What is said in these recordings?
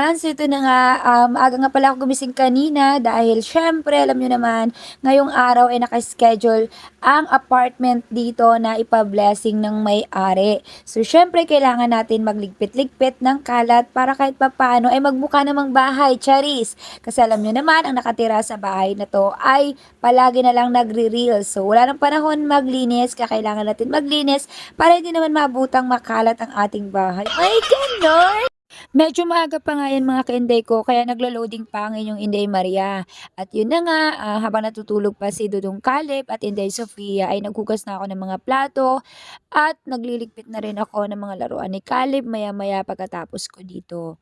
Ayan, so ito na nga, maaga nga pala ako gumising kanina dahil syempre alam niyo naman, ngayong araw ay naka-schedule ang apartment dito na ipa-blessing ng may-ari. So syempre kailangan natin magligpit-ligpit ng kalat para kahit papaano ay magmukha namang bahay, charis. Kasi alam niyo naman, ang nakatira sa bahay na to ay palagi na lang nagre-reels. So wala nang panahon maglinis, kaya kailangan natin maglinis para hindi naman mabutang makalat ang ating bahay. Ay, ganon! Medyo maaga pa nga 'yan mga kainday ko kaya naglo-loading pa ang inyong Inday Maria. At yun na nga, habang natutulog pa si Dudong Caleb at Inday Sofia ay naghugas na ako ng mga plato at nagliligpit na rin ako ng mga laruan ni Caleb maya-maya pagkatapos ko dito.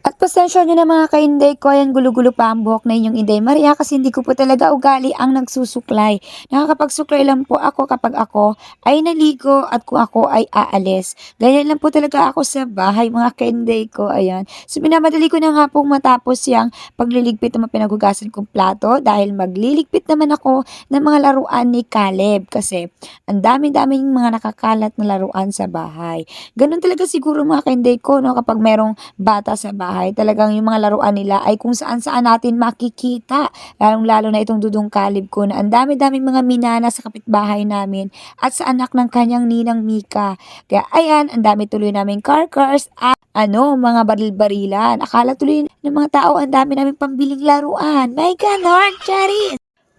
At pasensya niyo na mga kainday ko, ayan gulo-gulo pa ang buhok na inyong Inday Maria kasi hindi ko po talaga ugali ang nagsusuklay. Nakakapagsuklay lang po ako kapag ako ay naligo at kung ako ay aalis. Ganyan lang po talaga ako sa bahay mga kainday ko, ayan. So minamadali ko na nga pong matapos yung pagliligpit ng mga pinaghugasan kong plato dahil magliligpit naman ako ng mga laruan ni Caleb kasi ang dami-daming mga nakakalat na laruan sa bahay. Ganun talaga siguro mga kainday ko, no, kapag merong bata sa bahay, talagang yung mga laruan nila ay kung saan-saan natin makikita. Lalong-lalo na itong Dudong Caleb ko na ang dami-daming mga minana sa kapitbahay namin at sa anak ng kanyang ninang Mika. Kaya ayan, ang dami tuloy naming car-cars at mga baril-barilan. Akala tuloy ng mga tao ang dami naming pambiling laruan. My ganon, Charis!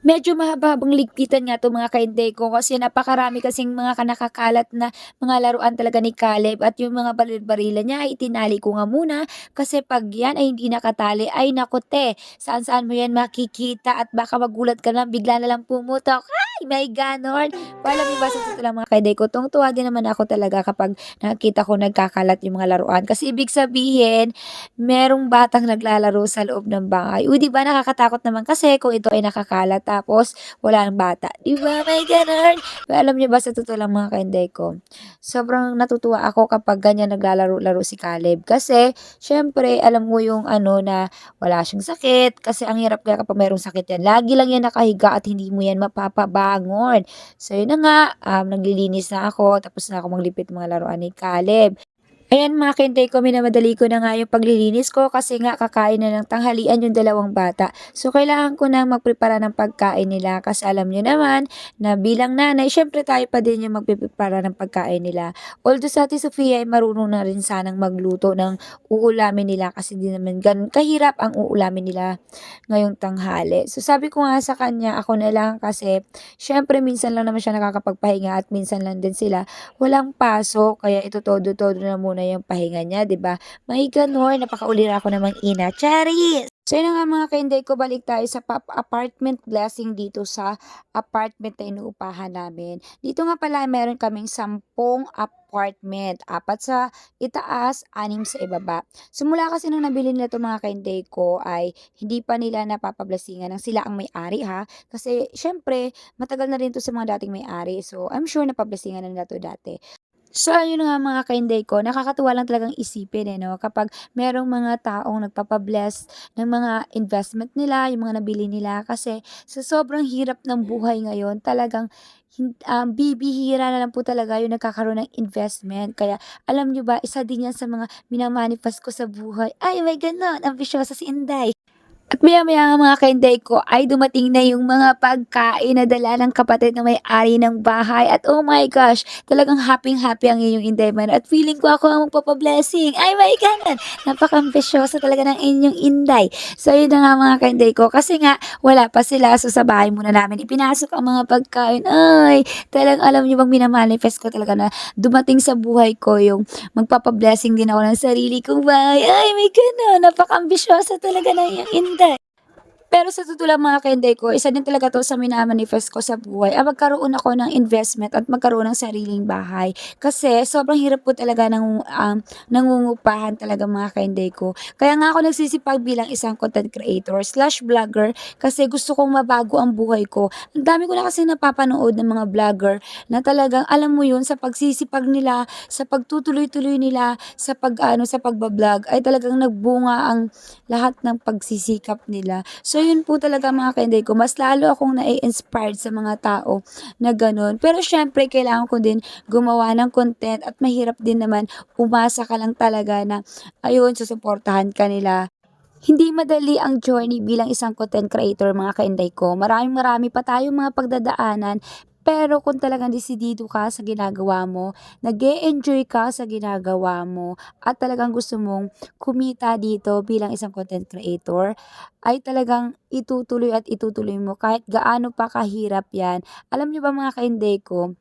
Medyo mahaba-habang ligpitan nga 'to mga kainday ko kasi napakarami kasing mga nakakalat na mga laruan talaga ni Caleb at yung mga baril-barilan niya ay itinali ko nga muna kasi 'pag yan ay hindi nakatali ay naku saan-saan mo yan makikita at baka magulat ka lang bigla na lang pumutok. Ay, may gano'n. Alam niyo ba sa totoo lang mga kainday ko, tuwang-tuwa din naman ako talaga kapag nakikita ko nagkakalat yung mga laruan kasi ibig sabihin merong batang naglalaro sa loob ng bahay. Uy, 'di ba nakakatakot naman kasi kung ito ay nakakalat tapos wala ng bata, 'di ba may gano'n? Pero alam niyo ba sa totoo lang mga kainday ko, sobrang natutuwa ako kapag ganyan naglalaro-laro si Caleb kasi siyempre alam mo yung na wala siyang sakit kasi ang hirap kaya kapag mayroong sakit yan, lagi lang yan nakahiga at hindi mo yan mapapabangon. So yun na nga, naglilinis na ako tapos na ako maglipit ng mga laruan ni Caleb. Ayan mga kaintay ko, minamadali ko na nga yung paglilinis ko kasi nga kakain na ng tanghalian yung dalawang bata. So kailangan ko na magprepara ng pagkain nila kasi alam nyo naman na bilang nanay, syempre tayo pa din yung magpiprepara ng pagkain nila. Although sa Ate Sofia ay marunong na rin sanang magluto ng uulamin nila kasi di naman ganun kahirap ang uulamin nila ngayong tanghali. So sabi ko nga sa kanya, ako na lang kasi syempre minsan lang naman siya nakakapagpahinga at minsan lang din sila walang pasok kaya ito todo-todo na muna yung pahinga niya, 'di ba? May gano'n, napakaulira ko namang ina, charis! So yun na nga mga kainday ko, balik tayo sa apartment blessing dito sa apartment na inuupahan namin. Dito nga pala meron kaming 10 apartment, 4 sa itaas, 6 sa ibaba. Simula kasi nung nabili nila 'to mga kainday ko ay hindi pa nila napapablasingan ng sila ang may-ari ha. Kasi siyempre matagal na rin 'to sa mga dating may-ari. So I'm sure napablasingan na nila 'to dati. So, ayun na nga mga kainday ko, nakakatuwa lang talagang isipin 'no, kapag merong mga taong nagpapa-bless ng mga investment nila, yung mga nabili nila. Kasi sa sobrang hirap ng buhay ngayon talagang bibihira na lang po talaga yung nagkakaroon ng investment. Kaya alam niyo ba, isa din yan sa mga mina-manifest ko sa buhay. Ay, may gano'n, ambisyosa si Inday. At maya-maya nga mga kainday ko ay dumating na yung mga pagkain na dala ng kapatid na may-ari ng bahay at oh my gosh, talagang happy-happy ang inyong Inday man at feeling ko ako ang magpapa-blessing. Ay my God! Napaka-ambisyosa talaga ng inyong Inday. So yun na nga mga kainday ko kasi nga wala pa sila so sa bahay muna namin ipinasok ang mga pagkain. Ay, talagang alam niyo bang mina-manifest ko talaga na dumating sa buhay ko yung magpapa-blessing din ako ng sarili kong bahay. Ay may gano'n, napaka-ambisyosa talaga ng iyong Inday. Pero sa totoo lang mga kainday ko, isa din talaga 'to sa mina-manifest ko sa buhay, magkaroon ako ng investment at magkaroon ng sariling bahay. Kasi sobrang hirap po talaga ng, nangungupahan talaga mga kainday ko. Kaya nga ako nagsisipag bilang isang content creator slash vlogger kasi gusto kong mabago ang buhay ko. Ang dami ko na kasing napapanood ng mga vlogger na talagang alam mo 'yun, sa pagsisipag nila, sa pagtutuloy-tuloy nila, sa sa pagba-vlog ay talagang nagbunga ang lahat ng pagsisikap nila. So So yun po talaga mga kainday ko, mas lalo akong nai-inspired sa mga tao na gano'n. Pero siyempre kailangan ko din gumawa ng content at mahirap din naman umasa ka lang talaga na ayun susuportahan ka nila. Hindi madali ang journey bilang isang content creator mga kainday ko. Maraming-marami pa tayong mga pagdadaanan, pero kung talagang desidido ka sa ginagawa mo, nag-e-enjoy ka sa ginagawa mo, at talagang gusto mong kumita dito bilang isang content creator, ay talagang itutuloy at itutuloy mo kahit gaano pa kahirap 'yan. Alam niyo ba mga kainday ko,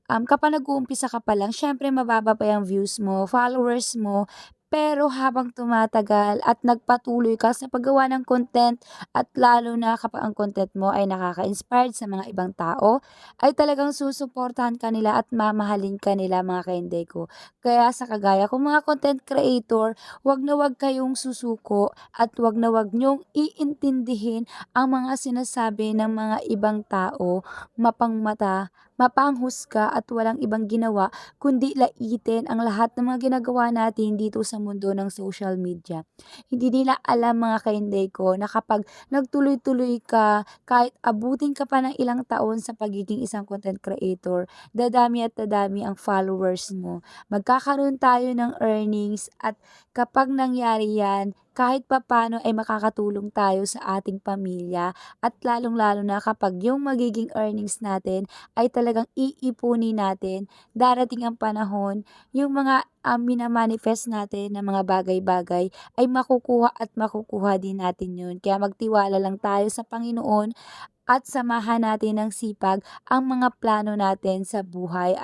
kapag nag-uumpisa ka pa lang siyempre mababa pa yung views mo, followers mo, pero habang tumatagal at nagpatuloy ka sa paggawa ng content at lalo na kapag ang content mo ay nakaka-inspired sa mga ibang tao, ay talagang susuportahan ka nila at mamahalin ka nila mga kainday ko. Kaya sa kagaya kong mga content creator, wag na wag kayong susuko at wag na wag niyong iintindihin ang mga sinasabi ng mga ibang tao, mapangmata, mapanghusga at walang ibang ginawa kundi laitin ang lahat ng mga ginagawa natin dito sa mundo ng social media. Hindi nila alam mga kainday ko na kapag nagtuloy-tuloy ka, kahit abutin ka pa ng ilang taon sa pagiging isang content creator, dadami at dadami ang followers mo. Magkakaroon tayo ng earnings at kapag nangyari yan, kahit papano ay makakatulong tayo sa ating pamilya at lalong-lalo na kapag yung magiging earnings natin ay talagang iipunin natin, darating ang panahon, yung mga mina-manifest natin na mga bagay-bagay ay makukuha at makukuha din natin yun. Kaya magtiwala lang tayo sa Panginoon at samahan natin ng sipag ang mga plano natin sa buhay.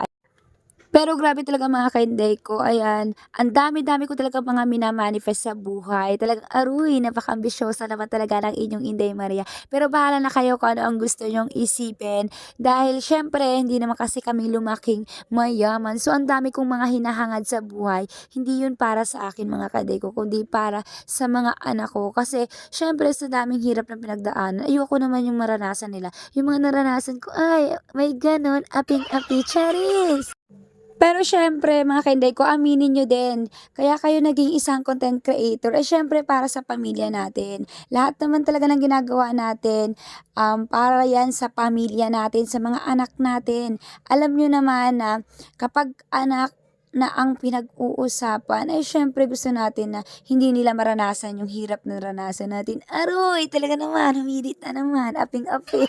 Pero grabe talaga mga ka-inday ko, ayan, ang dami-dami ko talagang mga mina-manifest sa buhay. Talagang aruy, napaka-ambisyosa naman talaga ng inyong Inday Maria. Pero bahala na kayo kung ano ang gusto nyong isipin. Dahil syempre, hindi naman kasi kami lumaking mayaman. So, ang dami kong mga hinahangad sa buhay. Hindi yun para sa akin mga ka ko, kundi para sa mga anak ko. Kasi, syempre, sa daming hirap na pinagdaanan, ayoko naman yung maranasan nila. Yung mga naranasan ko, ay, may ganon, aping-api, charis! Pero siyempre mga kainday ko, aminin niyo din, kaya kayo naging isang content creator, eh siyempre para sa pamilya natin. Lahat naman talaga ng ginagawa natin, para yan sa pamilya natin, sa mga anak natin. Alam niyo naman na kapag anak na ang pinag-uusapan, ay siyempre gusto natin na hindi nila maranasan yung hirap na naranasan natin. Aroy, talaga naman, humirit na naman, aping-api.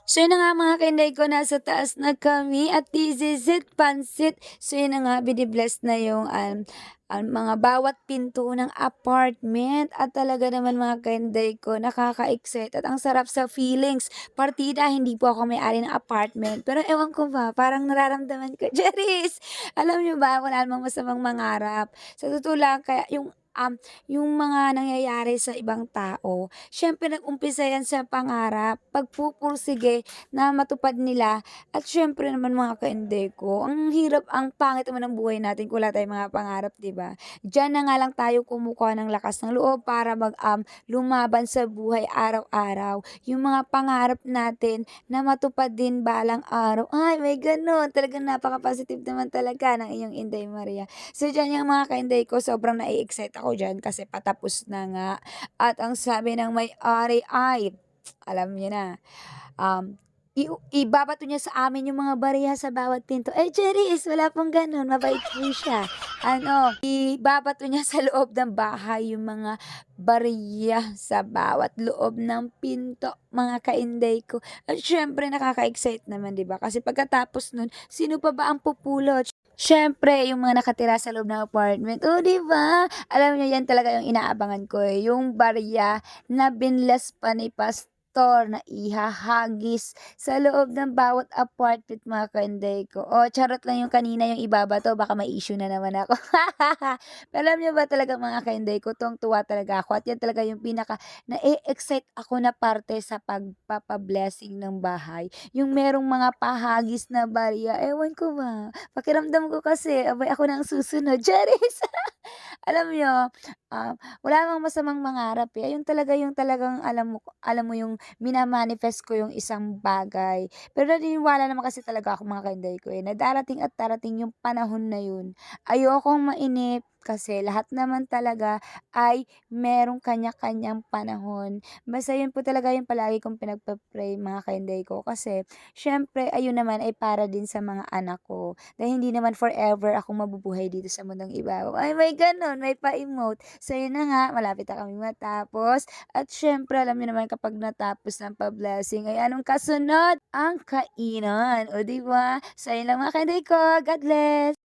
So yun na nga mga kainday ko, nasa taas na kami at this is it, pansit. So yun na nga, binibless na yung ang mga bawat pinto ng apartment at talaga naman mga kainday ko, nakaka-excite at ang sarap sa feelings. Partida, hindi po ako may-ari ng apartment. Pero ewan ko ba, parang nararamdaman ko, Jeris! Alam nyo ba, wala namang masamang mangarap. Sa totoo lang, kaya yung mga nangyayari sa ibang tao, siyempre nag-umpisa yan sa pangarap, pagpupursige na matupad nila at siyempre naman mga kainde ko, ang hirap, ang pangit naman ng buhay natin kung wala tayong mga pangarap, 'di ba? Diyan na nga lang tayo kumukuha ng lakas ng loob para lumaban sa buhay araw-araw. Yung mga pangarap natin na matupad din balang araw. Ay, may gano'n. Talagang napaka-positive naman talaga ng iyong Inday Maria. So, diyan yung mga kainday ko, sobrang nai-excite ako diyan kasi patapos na nga. At ang sabi ng may-ari ay, alam niyo na, um, ibabato niya sa amin yung mga bariya sa bawat pinto. Eh, Cherise, wala pong gano'n, mabait po siya. Ano, ibabato niya sa loob ng bahay yung mga bariya sa bawat loob ng pinto, mga kainday ko. At syempre nakaka-excite naman, 'di ba? Kasi pagkatapos nun, sino pa ba ang pupulot? Siyempre, yung mga nakatira sa loob ng apartment. Oh, 'di ba? Alam niyo, yan talaga yung inaabangan ko, eh, yung barya na binless pa ni pastor na ihahagis sa loob ng bawat apartment, mga kainday ko. Oh, charot lang yung kanina yung ibabato, baka may issue na naman ako. Pero alam niyo ba talaga mga kainday ko, tuwang-tuwa talaga ako at yan talaga yung pinaka na-e-excite ako na parte sa pagpapa-blessing ng bahay. Yung merong mga pahagis na barya, ewan ko ba. Pakiramdam ko kasi abay ako na ang susunod, charis! Alam niyo, wala namang masamang mangarap, eh, ayun talaga yung talagang alam mo yung mina-manifest ko yung isang bagay. Pero naniniwala naman kasi talaga ako mga kainday ko, eh, na darating at darating yung panahon na yun. Ayokong mainip, kasi lahat naman talaga ay merong kanya-kanyang panahon. Basta yun po talaga yung palagi kong pinagpa-pray mga ka-inday ko kasi siyempre ayun naman ay para din sa mga anak ko. Dahil hindi naman forever akong mabubuhay dito sa mundong ibabaw. Ay may gano'n, may pa-emote. So yun na nga, malapit na kaming matapos at siyempre alam niyo naman kapag natapos ng pa-blessing ay anong kasunod? Ang kainan, o 'di ba? So ayun lang mga ka-inday ko, God bless!